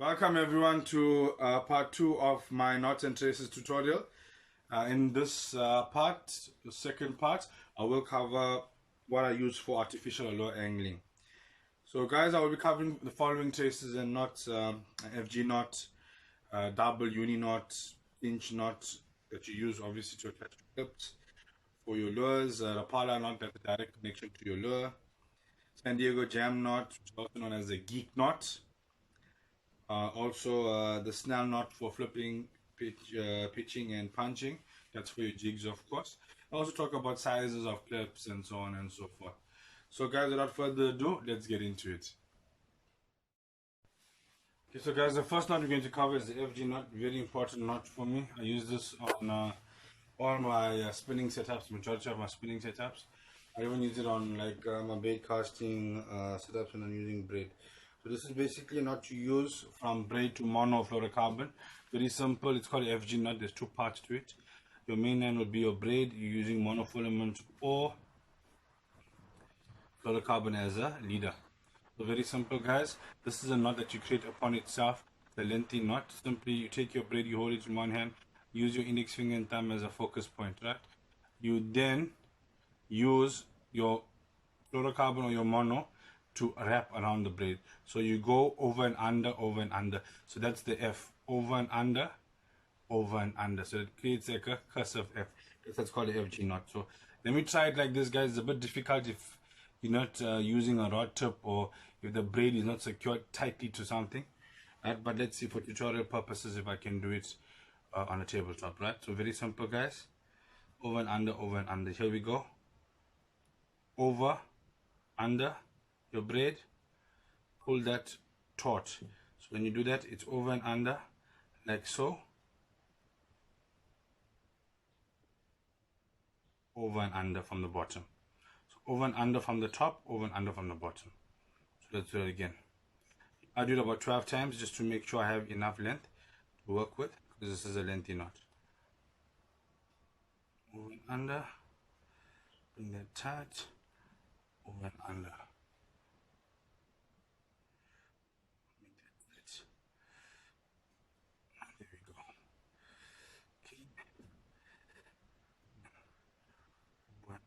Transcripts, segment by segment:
Welcome everyone to part 2 of my knots and traces tutorial. In this part, the second part, I will cover what I use for artificial lure angling. So guys, I will be covering the following traces and knots: FG knot, double uni knot, inch knot that you use obviously to attach clips for your lures, Rapala knot that's a direct connection to your lure, San Diego jam knot, which is also known as a geek knot. Also the snell knot for flipping, pitching and punching. That's for your jigs, of course. I also talk about sizes of clips and so on and so forth. So guys, without further ado, let's get into it. Okay, so guys, the first knot we're going to cover is the FG knot. Very important knot for me. I use this on all my spinning setups, majority of my spinning setups. I even use it on like my bait casting setups when I'm using braid. So this is basically a knot you use from braid to mono fluorocarbon. Very simple. It's called FG knot. There's two parts to it. Your main line will be your braid. You're using monofilament or fluorocarbon as a leader. So very simple, guys. This is a knot that you create upon itself. The lengthy knot. Simply you take your braid, you hold it in one hand, use your index finger and thumb as a focus point, right? You then use your fluorocarbon or your mono to wrap around the braid. So you go over and under, over and under. So that's the F, over and under, over and under. So it creates like a cursive F. That's called the FG knot. So let me try it like this, guys. It's a bit difficult if you're not using a rod tip or if the braid is not secured tightly to something, right? But let's see for tutorial purposes if I can do it on a tabletop, right? So very simple, guys. Over and under, over and under. Here we go. Over, under your braid, pull that taut. So when you do that, it's over and under like so, over and under from the bottom. So over and under from the top, over and under from the bottom. So let's do it again. I do it about 12 times just to make sure I have enough length to work with, because this is a lengthy knot. Over and under, bring that tight, over and under.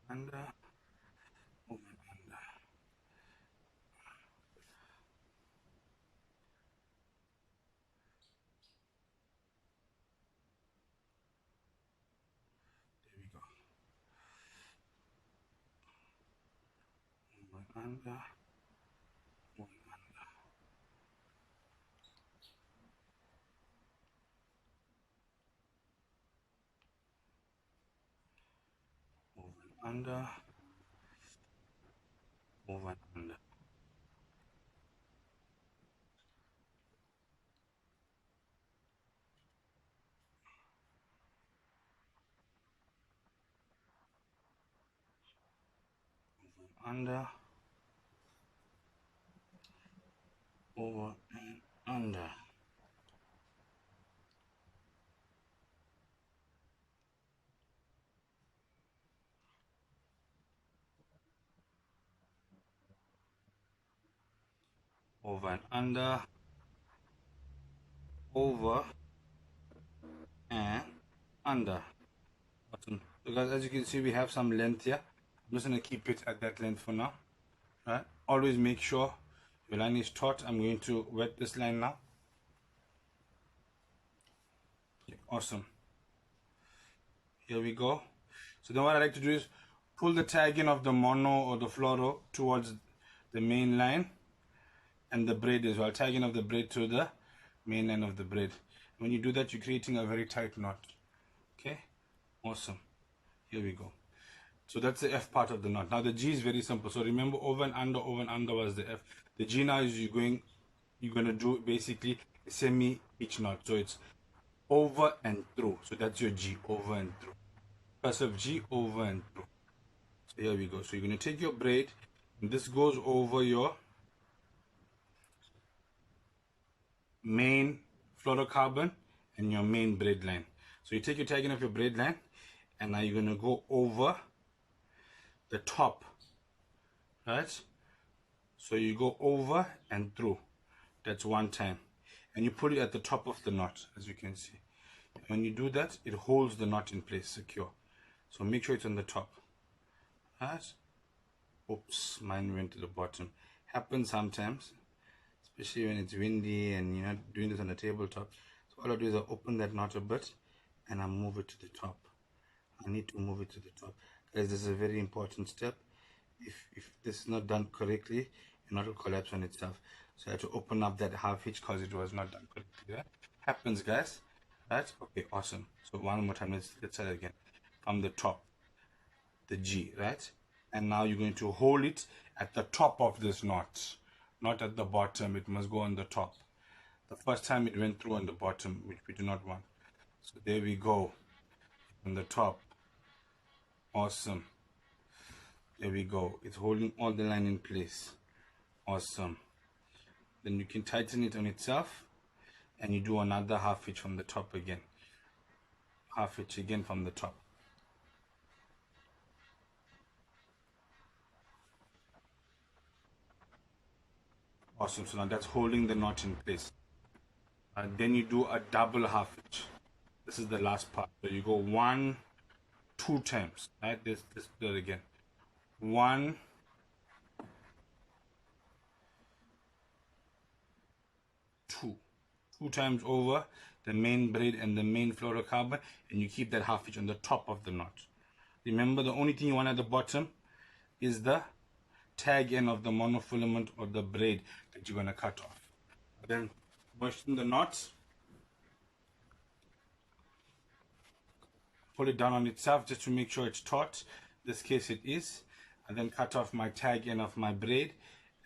Under, over and under. There we go. Over and under, over and under. Over and under, over and under. Under, over and under. Over and under, over and under. Awesome. So guys, as you can see, we have some length here. I'm just going to keep it at that length for now. Right? Always make sure your line is taut. I'm going to wet this line now. Okay, awesome. Here we go. So then what I like to do is pull the tag in of the mono or the fluoro towards the main line and the braid as well. Tag in of the braid to the main line of the braid. When you do that, you're creating a very tight knot. Okay, awesome. Here we go. So that's the F part of the knot. Now the G is very simple. So remember, over and under was the F. The G now is you're going to do basically a semi pitch knot. So it's over and through. So that's your G, over and through. Cursive G, over and through. So here we go. So you're going to take your braid, and this goes over your main fluorocarbon and your main braid line. So you take your tagging of your braid line, and now you're going to go over the top, right? So you go over and through. That's one time. and you put it at the top of the knot, as you can see. When you do that, it holds the knot in place secure. So make sure it's on the top. Right? Oops, mine went to the bottom. Happens sometimes, especially when it's windy and you're not doing this on the tabletop. So all I do is I open that knot a bit and I move it to the top. I need to move it to the top. Guys, this is a very important step. If this is not done correctly, your knot will collapse on itself. So I had to open up that half hitch because it was not done correctly. Yeah? Happens, guys. Right? Okay, awesome. So one more time, let's try it again. From the top, the G, right? And now you're going to hold it at the top of this knot, not at the bottom. It must go on the top. The first time it went through on the bottom, which we do not want. So there we go, on the top. Awesome. There we go. It's holding all the line in place. Awesome. Then you can tighten it on itself, and you do another half hitch from the top again. Half hitch again from the top. Awesome. So now that's holding the knot in place. And then you do a double half hitch. This is the last part. So you go 1, 2 times. Right? This do it again. 1, 2. 2 times over the main braid and the main fluorocarbon, and you keep that half hitch on the top of the knot. Remember, the only thing you want at the bottom is the tag end of the monofilament or the braid that you're going to cut off. Then moisten the knot, pull it down on itself just to make sure it's taut. In this case it is. And then cut off my tag end of my braid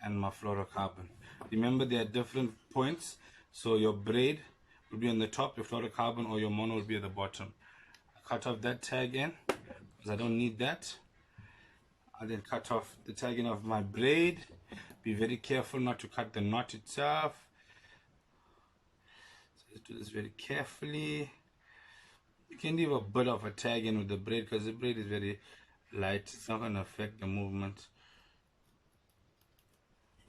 and my fluorocarbon. Remember, there are different points, so your braid will be on the top, your fluorocarbon or your mono will be at the bottom. Cut off that tag end because I don't need that. I then cut off the tag end of my braid. Be very careful not to cut the knot itself. So let's do this very carefully. You can leave a bit of a tag in with the braid because the braid is very light. It's not going to affect the movement.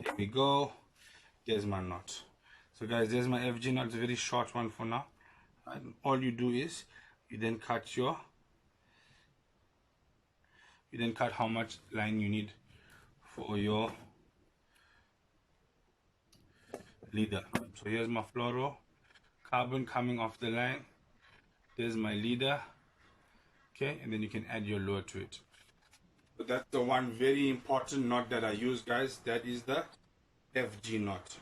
There we go. There's my knot. So guys, there's my FG knot. It's a very short one for now. And all you do is you then cut how much line you need for your leader. So here's my fluoro carbon coming off the line. There's my leader. Okay, and then you can add your lure to it. But that's the one very important knot that I use, guys. That is the FG knot.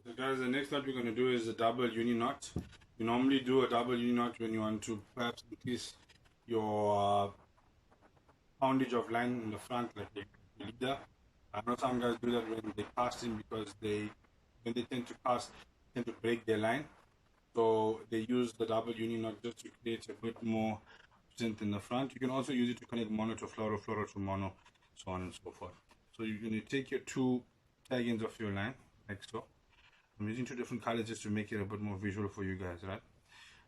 So guys, the next knot we're going to do is a double uni knot. You normally do a double uni knot when you want to perhaps increase your poundage of line in the front, like the leader. I know some guys do that when they cast in because when they tend to cast, tend to break their line. So they use the double uni knot just to create a bit more strength in the front. You can also use it to connect mono to fluoro, fluoro to mono, so on and so forth. So you're going to take your 2 tag ends of your line, like so. I'm using 2 different colors just to make it a bit more visual for you guys, right?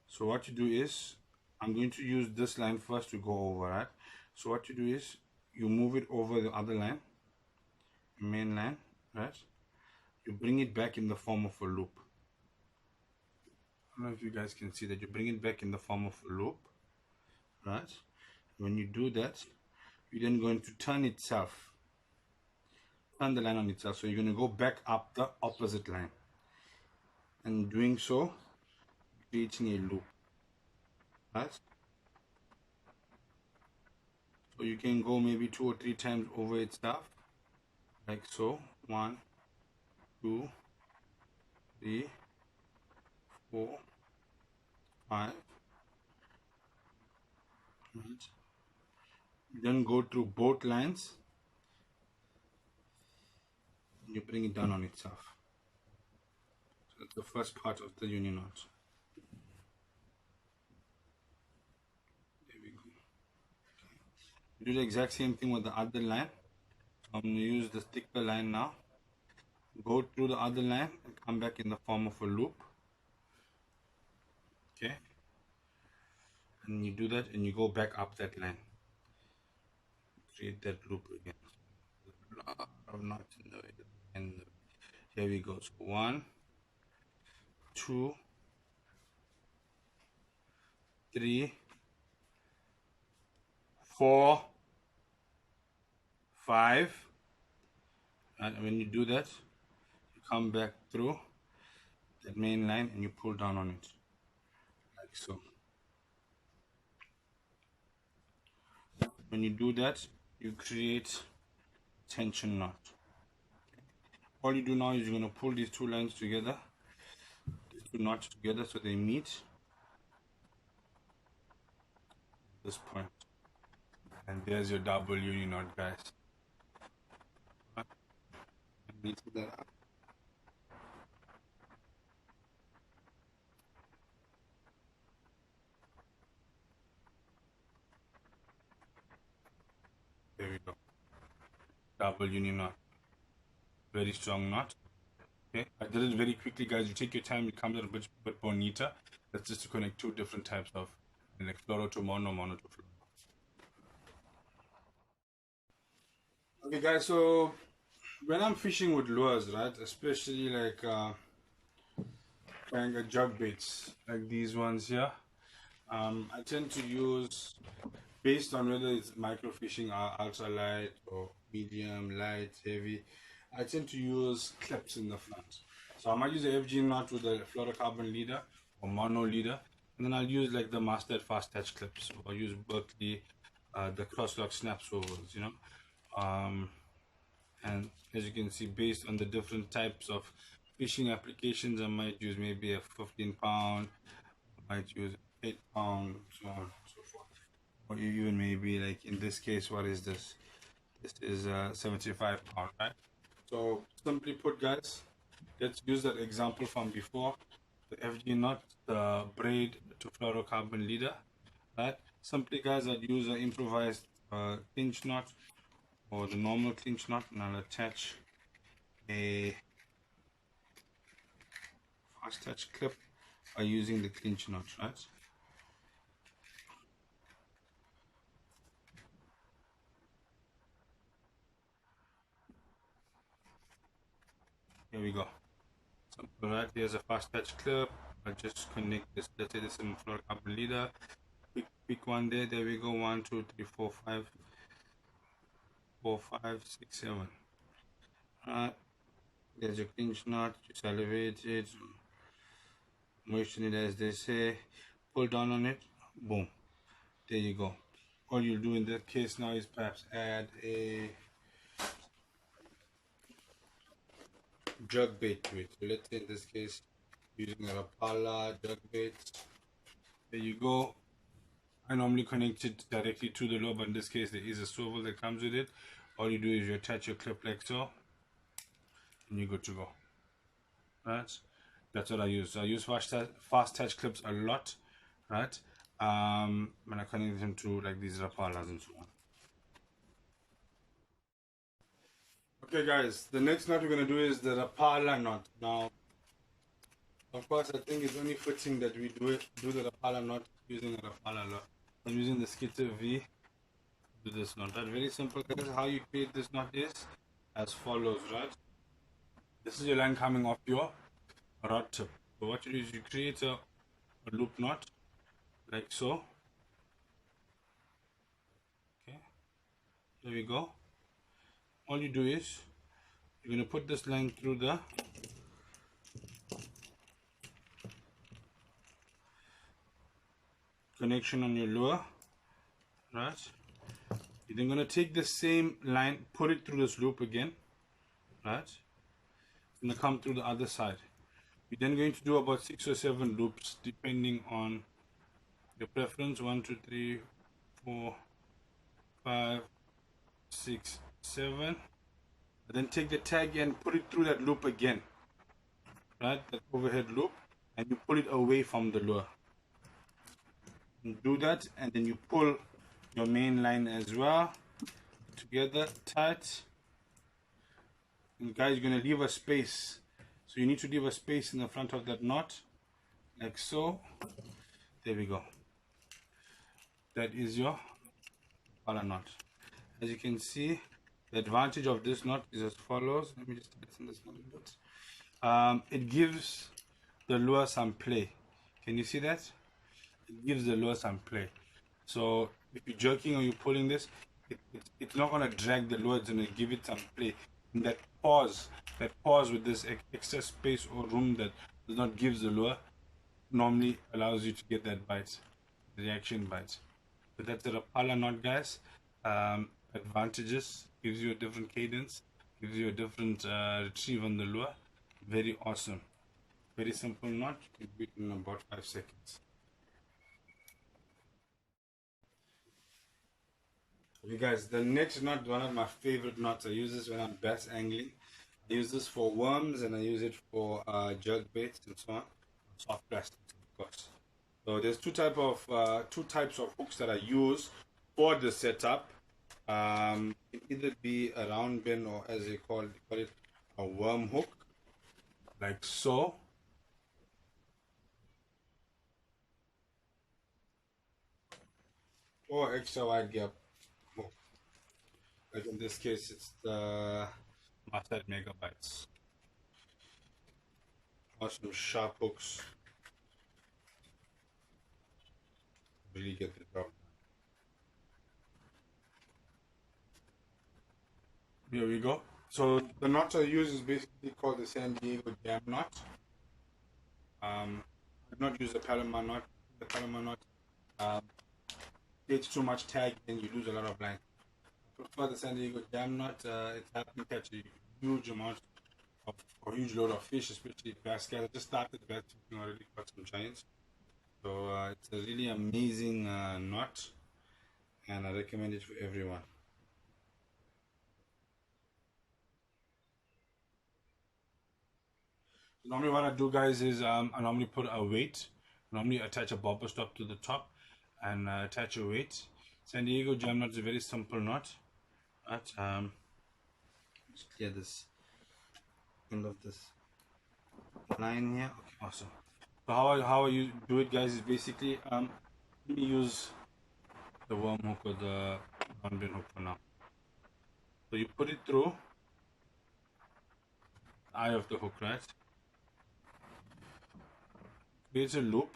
So what you do is, I'm going to use this line first to go over, right? So what you do is, you move it over the other line, main line, right? You bring it back in the form of a loop. I don't know if you guys can see that. You bring it back in the form of a loop, right? When you do that, you're then going to turn itself, turn the line on itself. So you're going to go back up the opposite line, and doing so, creating a loop, right? So you can go maybe 2 or 3 times over itself, like so. 1, 2, 3, 4, 5. Right. Then go through both lines. You bring it down on itself. So that's the first part of the uni knot. There we go. Okay. You do the exact same thing with the other line. So I'm going to use the thicker line now. Go through the other line and come back in the form of a loop. Okay. And you do that and you go back up that line. Create that loop again. A lot of knots in the way. And here we go. So 1, 2, 3, 4, 5. And when you do that, you come back through that main line and you pull down on it like so. When you do that, you create tension knot. All you do now is you're going to pull these two lines together, these two knots together so they meet this point. And there's your double uni knot, guys. That up. There we go. Double uni knot. Very strong knot. Okay, I did it very quickly, guys. You take your time, it comes out a bit more neater. That's just to connect two different types of like fluoro to mono, mono to fluoro. Okay, guys, so when I'm fishing with lures, right, especially like jug baits, like these ones here, I tend to use, based on whether it's microfishing or ultralight or medium, light, heavy, I tend to use clips in the front. So I might use a FG knot with a fluorocarbon leader or mono leader, and then I'll use like the Master fast touch clips, or I'll use Berkeley, the crosslock snap swivels, you know. And as you can see, based on the different types of fishing applications, I might use maybe a 15-pound, I might use 8-pound, so on and so forth. Or even maybe like in this case, what is this? This is 75-pound, right? So simply put, guys, let's use that example from before, the FG knot, the braid to fluorocarbon leader, right? Simply, guys, I'd use an improvised clinch knot or the normal clinch knot, and I'll attach a fast touch clip by using the clinch knot, right? Here we go. So, right, here's a fast touch clip. I'll just connect this. Let's say this is a fluorocarbon leader. Pick one there. There we go. 1, 2, 3, 4, 5. 4, 5, 6, 7. Alright, there's your clinch knot. Just elevate it, moisten it as they say, pull down on it, boom, there you go. All you'll do in that case now is perhaps add a jug bait to it. So let's say in this case using a Rapala jug bait. There you go. I normally connect it directly to the lure, but in this case there is a swivel that comes with it. All you do is you attach your clip like so, and you're good to go. Right? That's what I use. I use fast touch clips a lot, right? When I connect them to like these Rapalas and so on. Okay, guys, the next knot we're gonna do is the Rapala knot. Now, of course, I think it's only fitting that we do the Rapala knot using a Rapala lure. I'm using the Skitter V to do this knot. That's very simple, guys. How you create this knot is as follows, right? This is your line coming off your rod tip. So what you do is you create a loop knot like so. Okay, there we go. All you do is you're going to put this line through the connection on your lure, right? You're then going to take the same line, put it through this loop again, right? It's going to come through the other side. You're then going to do about 6 or 7 loops depending on your preference. 1, 2, 3, 4, 5, 6, 7. And then take the tag and put it through that loop again, right? That overhead loop, and you pull it away from the lure. You do that, and then you pull your main line as well together tight. And guys, you're going to leave a space. So you need to leave a space in the front of that knot, like so. There we go. That is your collar knot. As you can see, the advantage of this knot is as follows. Let me just tighten this a little bit. It gives the lure some play. Can you see that? It gives the lure some play. So if you're jerking or you're pulling this, it's not going to drag the lure, it's going to give it some play. And that pause with this extra space or room that does not give the lure, normally allows you to get that bite, reaction bite. So that's the Rapala knot, guys. Advantages, gives you a different cadence, gives you a different retrieve on the lure. Very awesome. Very simple knot. You beat in about 5 seconds. You guys, the next knot, one of my favorite knots. I use this when I'm bass angling. I use this for worms and I use it for jug baits and so on. Soft plastics, of course. So there's two types of hooks that I use for the setup. It either be a round bend or, as they call it, a worm hook, like so. Or extra wide gap hook. Like in this case, it's the Master Megabytes. Awesome sharp hooks. Really get the job. Here we go. So the knot I use is basically called the San Diego jam knot. I do not use the Palomar knot. The Palomar knot takes too much tag and you lose a lot of line. I prefer the San Diego jam knot. It's helped me catch a huge amount of a huge load of fish, especially bass. I just started bass fishing already, got some giants. So it's a really amazing knot, and I recommend it for everyone. Normally what I do, guys, is I normally put a weight. Normally attach a bobber stop to the top and attach a weight. San Diego jam knot is a very simple knot. But just clear this end of this line here. Okay, awesome. So how I do it, guys, is basically let me use the worm hook or the round bend hook for now. So you put it through the eye of the hook, right? Creates a loop,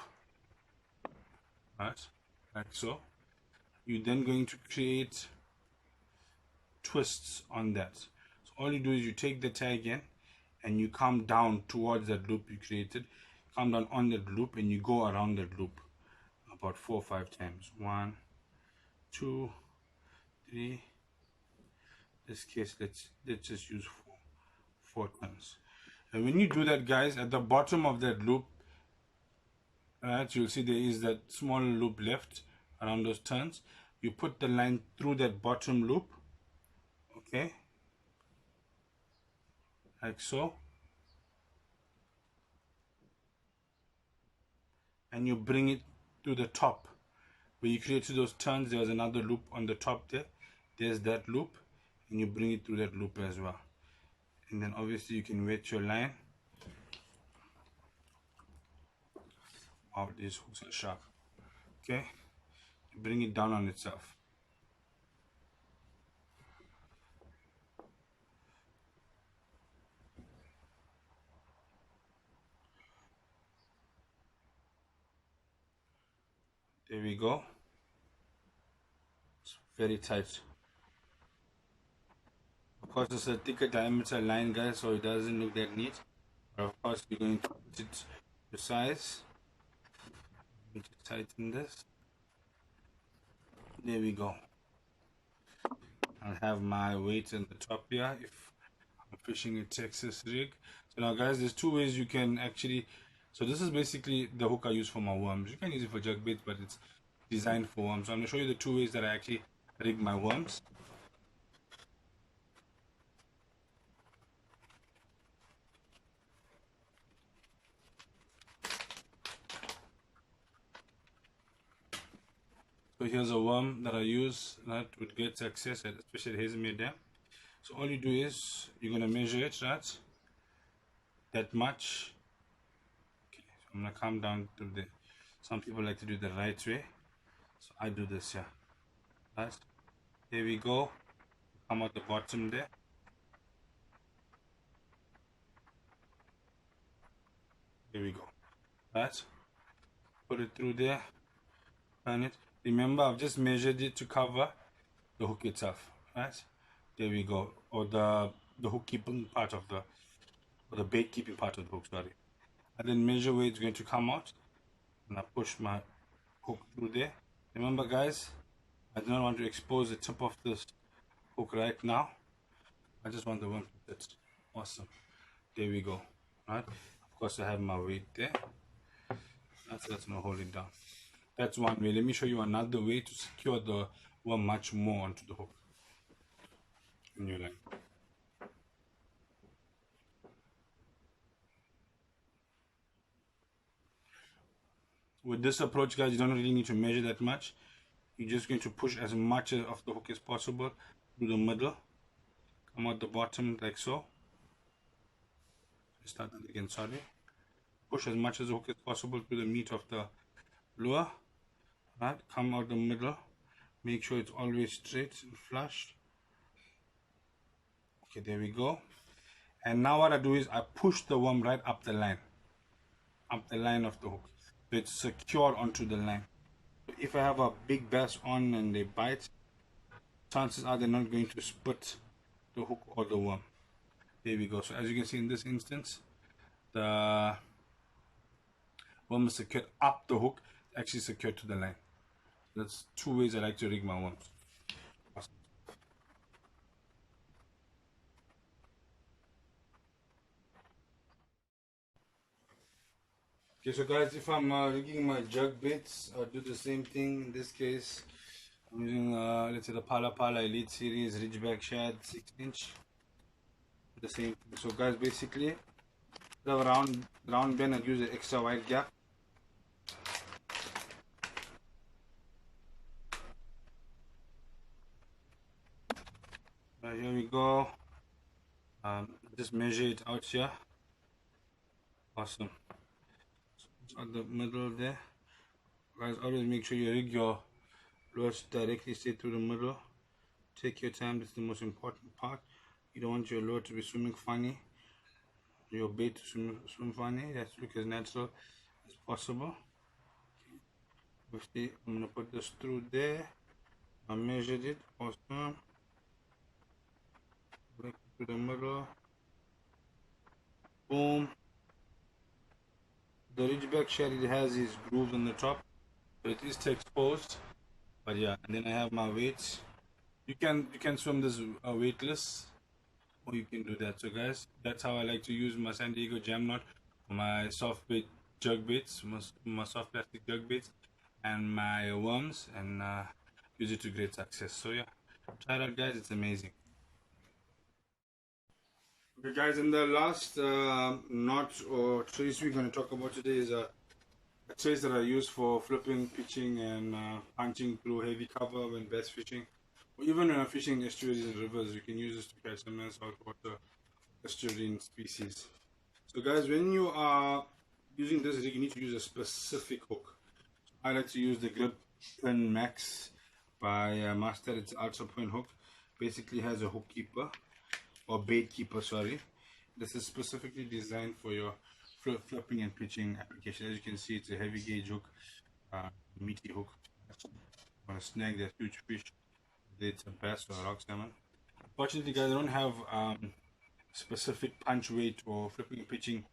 right, like so. You're then going to create twists on that. So all you do is you take the tag in and you come down towards that loop you created, come down on that loop and you go around that loop about 4 or 5 times. 1, 2, 3. In this case, let's just use 4 times. And when you do that, guys, at the bottom of that loop, right, you'll see there is that small loop left around those turns. You put the line through that bottom loop, okay, like so, and you bring it to the top where you created those turns. There's another loop on the top there. There's that loop, and you bring it through that loop as well. And then obviously you can wet your line. Wow, these hooks are sharp. Okay, you bring it down on itself. There we go. It's very tight. Of course, it's a thicker diameter line, guys, so it doesn't look that neat. But of course, you're going to put it to size. Need to tighten this. There we go. I'll have my weight in the top here if I'm fishing a Texas rig. So now, guys, there's 2 ways you can actually. So this is basically the hook I use for my worms. You can use it for jug baits, but it's designed for worms. So I'm going to show you the 2 ways that I actually rig my worms. So here's a worm that I use that would get success, especially at Hazelmere Dam. So all you do is you're going to measure it, right? That much. Okay, so I'm going to come down to the. Some people like to do the right way, so I do this here. Right? There we go. Come out the bottom there. There we go. right? Put it through there, turn it. Remember, I've just measured it to cover the hook itself, right? There we go. Or the hook keeping part of or the bait keeping part of the hook, sorry. I then measure where it's going to come out, and I push my hook through there. Remember, guys, I do not want to expose the tip of this hook right now. I just want the worm to fit. Awesome. There we go. Right. Of course, I have my weight there. That's gonna hold it down. That's one way. Let me show you another way to secure the worm much more onto the hook in your line. With this approach, guys, you don't really need to measure that much. You're just going to push as much of the hook as possible through the middle. Come out the bottom like so. Start that again, sorry. Push as much as the hook as possible through the meat of the lure. Right, come out the middle. Make sure it's always straight and flush. Okay, there we go. And now what I do is I push the worm right up the line of the hook, so it's secure onto the line. If I have a big bass on and they bite, chances are they're not going to split the hook or the worm. There we go. So as you can see in this instance, the worm is secured up the hook, actually secured to the line. That's two ways I like to rig my worms. Okay, so guys, if I'm rigging my jug bits, I'll do the same thing. In this case, I'm using, let's say, the Rapala Elite Series Ridgeback Shad 6-inch. The same thing. So guys, basically, the round bend, I use an extra wide gap. Here we go. Just measure it out here. Awesome. So at the middle there, guys, always make sure you rig your lures directly straight through the middle. Take your time. This is the most important part. You don't want your lure to be swimming funny, your bait to swim funny. That's look as natural as possible. I'm gonna put this through there. I measured it. Awesome. Back to the middle. Boom. The ridgeback shad, it has these grooves on the top, so it is exposed. But yeah, and then I have my weights. You can swim this weightless, or you can do that. So guys, that's how I like to use my San Diego jam knot for my soft bait jug baits, my soft plastic jug baits, and my worms, and use it to great success. So yeah, try it out, guys. It's amazing. Okay, guys, in the last knot or trace we're going to talk about today is a trace that I use for flipping, pitching, and punching through heavy cover when bass fishing. Or even when I'm fishing estuaries and rivers, you can use this to catch some nice saltwater estuarine species. So guys, when you are using this rig, you need to use a specific hook. I like to use the Grip Pin Max by Master. It's ultra point hook. Basically has a hook keeper, or bait keeper, sorry. This is specifically designed for your flipping and pitching application. As you can see, it's a heavy gauge hook, meaty hook. Want to snag that huge fish, whether it's a bass or a rock salmon. Fortunately, guys, I don't have specific punch weight or flipping and pitching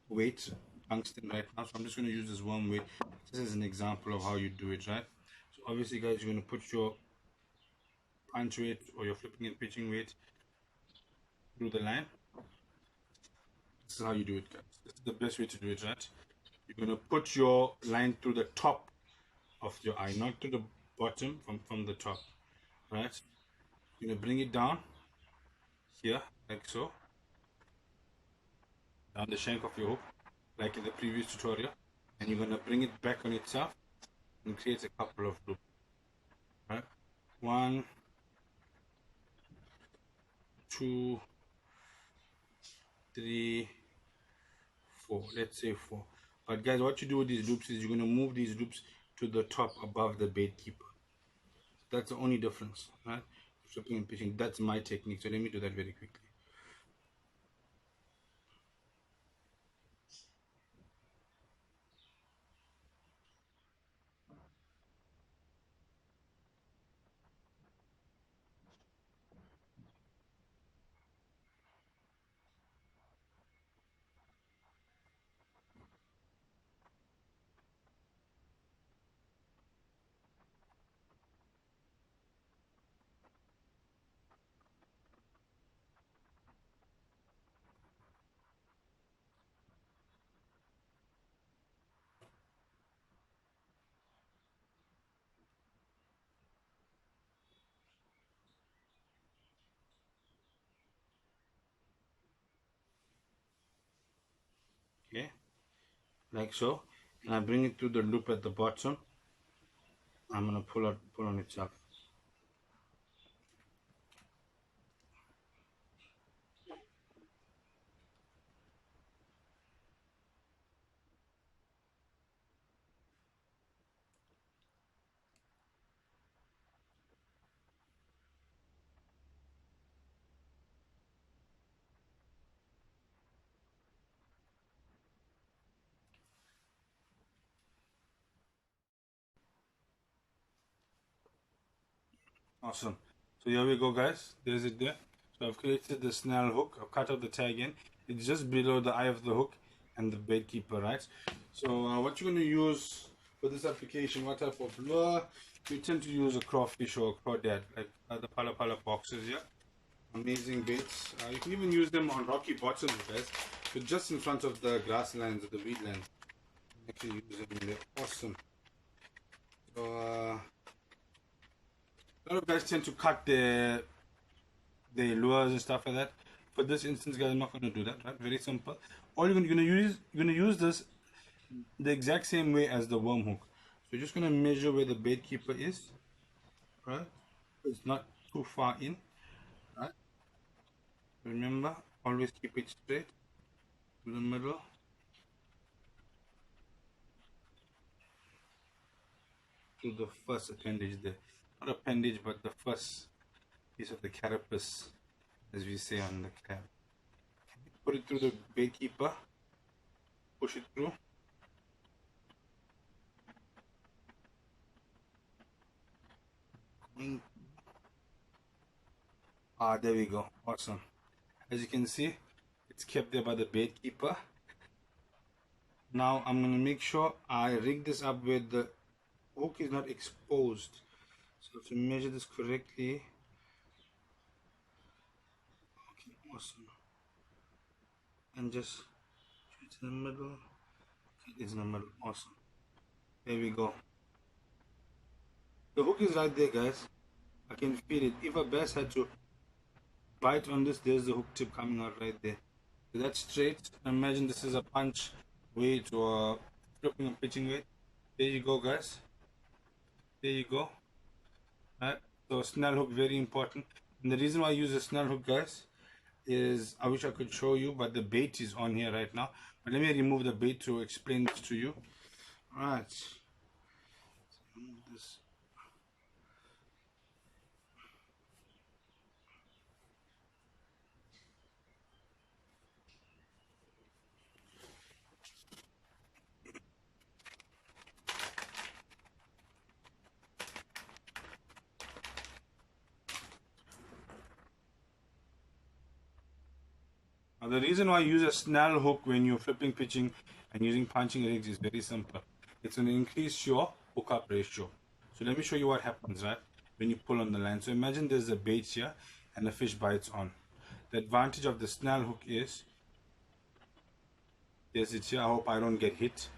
weight tungsten right now, so I'm just going to use this worm weight. This is an example of how you do it, right? So obviously, guys, you're going to put your punch weight or your flipping and pitching weight through the line. This is how you do it, guys. This is the best way to do it, right? You're going to put your line through the top of your eye, not to the bottom, from the top, right? You're going to bring it down here, like so, down the shank of your hook, like in the previous tutorial, and you're going to bring it back on itself and create a couple of loops, right? 1, 2, 3, 4. Let's say 4. But guys, what you do with these loops is you're going to move these loops to the top above the bait keeper. That's the only difference, right? Flipping and pitching. That's my technique. So let me do that very quickly. like so, and I bring it through the loop at the bottom. I'm gonna pull on itself. Awesome. So here we go, guys. There's it there. So I've created the snail hook. I've cut out the tag in. It's just below the eye of the hook and the bait keeper, right? So what you're going to use for this application, what type of lure? We tend to use a crawfish or a crawdad, like the pala boxes, yeah? Amazing baits. You can even use them on rocky bottoms, guys. So just in front of the grasslands or the weedlands. Actually use them in there. Awesome. So a lot of guys tend to cut their lures and stuff like that. For this instance, guys, I'm not going to do that, right? Very simple. All you're going to use this the exact same way as the worm hook. So you're just going to measure where the bait keeper is, right? It's not too far in, right? Remember, always keep it straight to the middle. To the first appendage there. Not appendage, but the first piece of the carapace, as we say on the crab. Put it through the bait keeper, push it through. There we go. Awesome. As you can see, it's kept there by the bait keeper. Now I'm going to make sure I rig this up where the hook is not exposed. So to measure this correctly. Okay, awesome. And just it's in the middle. It's in the middle. Awesome. There we go. The hook is right there, guys. I can feel it. If a bass had to bite on this, there's the hook tip coming out right there. So that's straight. Imagine this is a punch weight or flipping and pitching weight. There you go, guys. There you go. Right. So snail hook, very important. And the reason why I use a snail hook, guys, is I wish I could show you, but the bait is on here right now. But let me remove the bait to explain this to you. All right. Remove this. Now, the reason why I use a snail hook when you're flipping, pitching, and using punching rigs is very simple. It's going to increase your hookup ratio. So let me show you what happens, right, when you pull on the line. So imagine there's a bait here and the fish bites on. The advantage of the snail hook is, there's it here. I hope I don't get hit.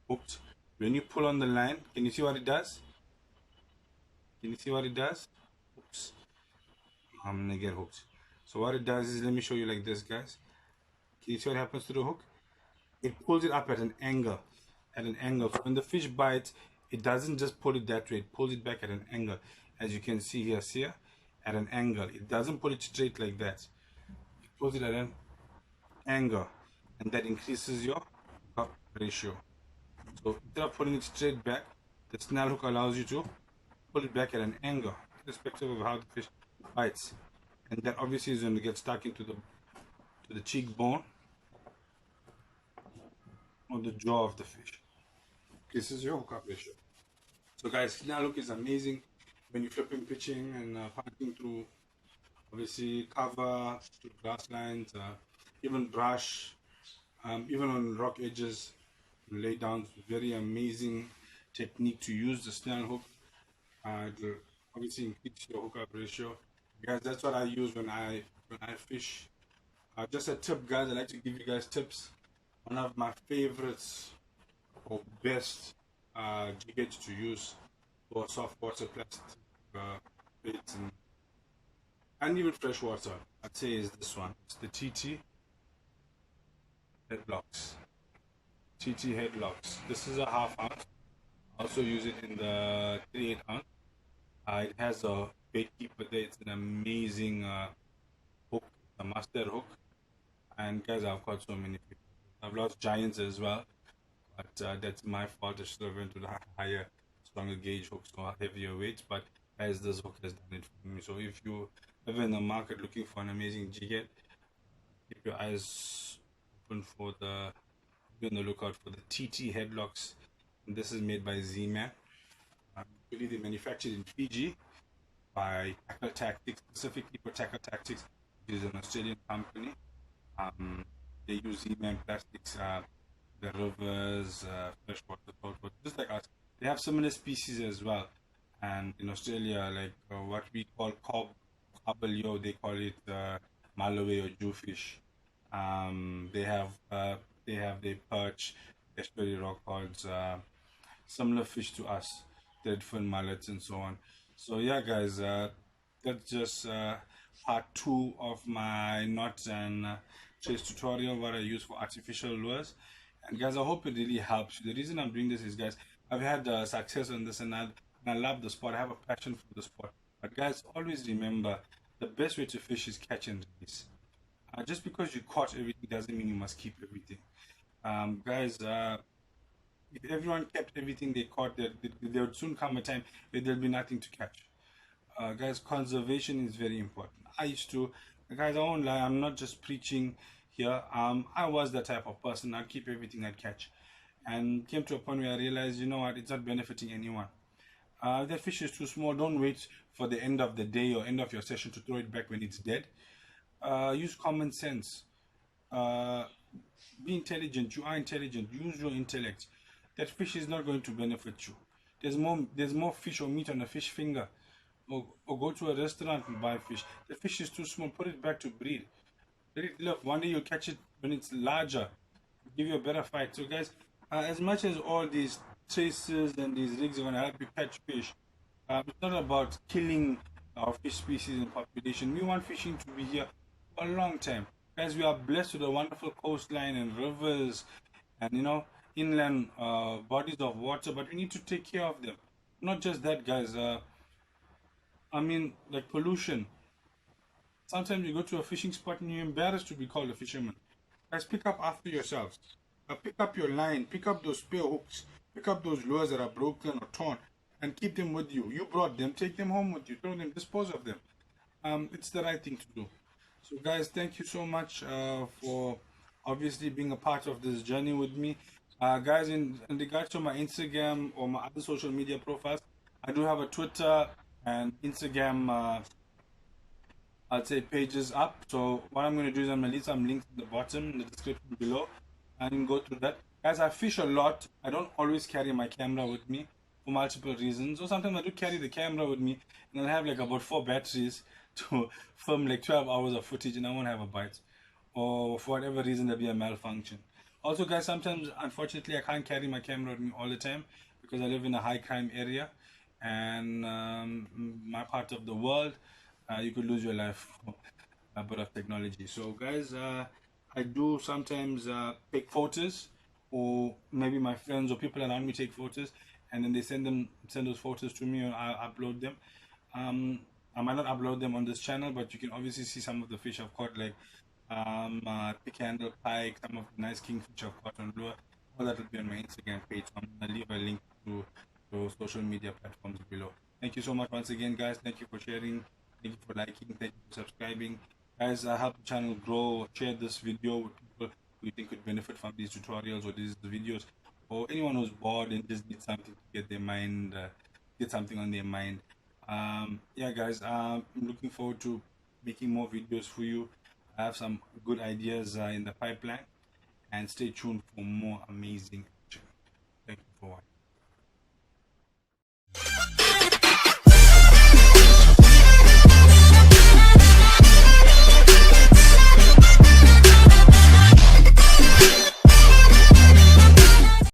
Hooked. When you pull on the line, can you see what it does? Can you see what it does? Oops. I'm going to get hooked. So what it does is, let me show you like this, guys. Can you see what happens to the hook? It pulls it up at an angle. At an angle. So when the fish bites, it doesn't just pull it that way. It pulls it back at an angle. As you can see here, at an angle. It doesn't pull it straight like that. It pulls it at an angle. And that increases your hookup ratio. So instead of pulling it straight back, the snail hook allows you to pull it back at an angle, irrespective of how the fish bites. And that obviously is going to get stuck into the cheekbone or the jaw of the fish. This is your hookup ratio. So guys, snail hook is amazing when you're flipping, pitching, and punching through, obviously, cover, through grasslands, even brush, even on rock edges, lay down. Very amazing technique to use the snail hook. It'll obviously increase your hookup ratio. Guys, that's what I use when I fish. Just a tip, guys. I like to give you guys tips. One of my favorites or best jiggers to use for soft water plastic baits and even freshwater, I'd say, is this one. It's the TT head blocks. TT headlocks. This is a half ounce. I also use it in the 3/8 ounce. It has a bait keeper there. It's an amazing hook, a master hook. And guys, I've caught so many people. I've lost giants as well, but that's my fault. I should have went to the higher, stronger gauge hooks or heavier weights. But guys, this hook has done it for me. So if you're ever in the market looking for an amazing jig head, keep your eyes open for be on the lookout for the TT headlocks. And this is made by Z-Man. Really, they manufactured in Fiji by Tackle Tactics, specifically for Tackle Tactics, which is an Australian company. They use Z-Man plastics, the rivers, freshwater, saltwater, just like us. They have similar species as well. And in Australia, like what we call cobalio, they call it Malawi or jewfish. They have their perch, estuary rockhods, similar fish to us, deadfin mullets and so on. So yeah, guys, that's just part 2 of my knots and chase tutorial, what I use for artificial lures. And guys, I hope it really helps you. The reason I'm doing this is, guys, I've had success on this, and I love the sport. I have a passion for the sport. But guys, always remember, the best way to fish is catch and release. Just because you caught everything doesn't mean you must keep everything. Guys, if everyone kept everything they caught, there would soon come a time where there'll be nothing to catch. Guys, conservation is very important. Guys, I won't lie, I'm not just preaching here. I was the type of person, I'd keep everything I'd catch. And came to a point where I realized, you know what, it's not benefiting anyone. If that fish is too small, don't wait for the end of the day or end of your session to throw it back when it's dead. Use common sense. Be intelligent. You are intelligent. Use your intellect. That fish is not going to benefit you. There's more fish or meat on a fish finger. Or go to a restaurant and buy fish. The fish is too small. Put it back to breed. Let it live. One day you'll catch it when it's larger. Give you a better fight. So guys, as much as all these traces and these rigs are going to help you catch fish, it's not about killing our fish species and population. We want fishing to be here for a long time. Guys, we are blessed with a wonderful coastline and rivers and, inland bodies of water, but we need to take care of them. Not just that, guys. Like pollution. Sometimes you go to a fishing spot and you're embarrassed to be called a fisherman. Guys, pick up after yourselves. Pick up your line, pick up those spear hooks, pick up those lures that are broken or torn, and keep them with you. You brought them, take them home with you, throw them, dispose of them. It's the right thing to do. So guys, thank you so much for obviously being a part of this journey with me. Guys, in regards to my Instagram or my other social media profiles, I do have a Twitter and Instagram I'd say pages up. So what I'm going to do is I'm going to leave some links at the bottom in the description below, and you can go through that. Guys, I fish a lot. I don't always carry my camera with me for multiple reasons. So sometimes I do carry the camera with me, and I have like about 4 batteries to film like 12 hours of footage, and I won't have a bite. Or for whatever reason, there'll be a malfunction. Also, guys, sometimes, unfortunately, I can't carry my camera with me all the time because I live in a high crime area, and my part of the world, you could lose your life for a bit of technology. So guys, I do sometimes take photos, or maybe my friends or people around me take photos, and then they send those photos to me, and I upload them. I might not upload them on this channel, but you can obviously see some of the fish I've caught, like pick handle pike, some of the nice kingfish I've caught on lure. All that will be on my Instagram page. I'm gonna leave a link to those social media platforms below. Thank you so much once again, guys. Thank you for sharing. Thank you for liking. Thank you for subscribing. Guys, I help the channel grow. Share this video with people who you think could benefit from these tutorials or these videos, or anyone who's bored and just needs something to get their mind, get something on their mind. Yeah, guys, I'm looking forward to making more videos for you. I have some good ideas in the pipeline, and stay tuned for more amazing action. Thank you for watching.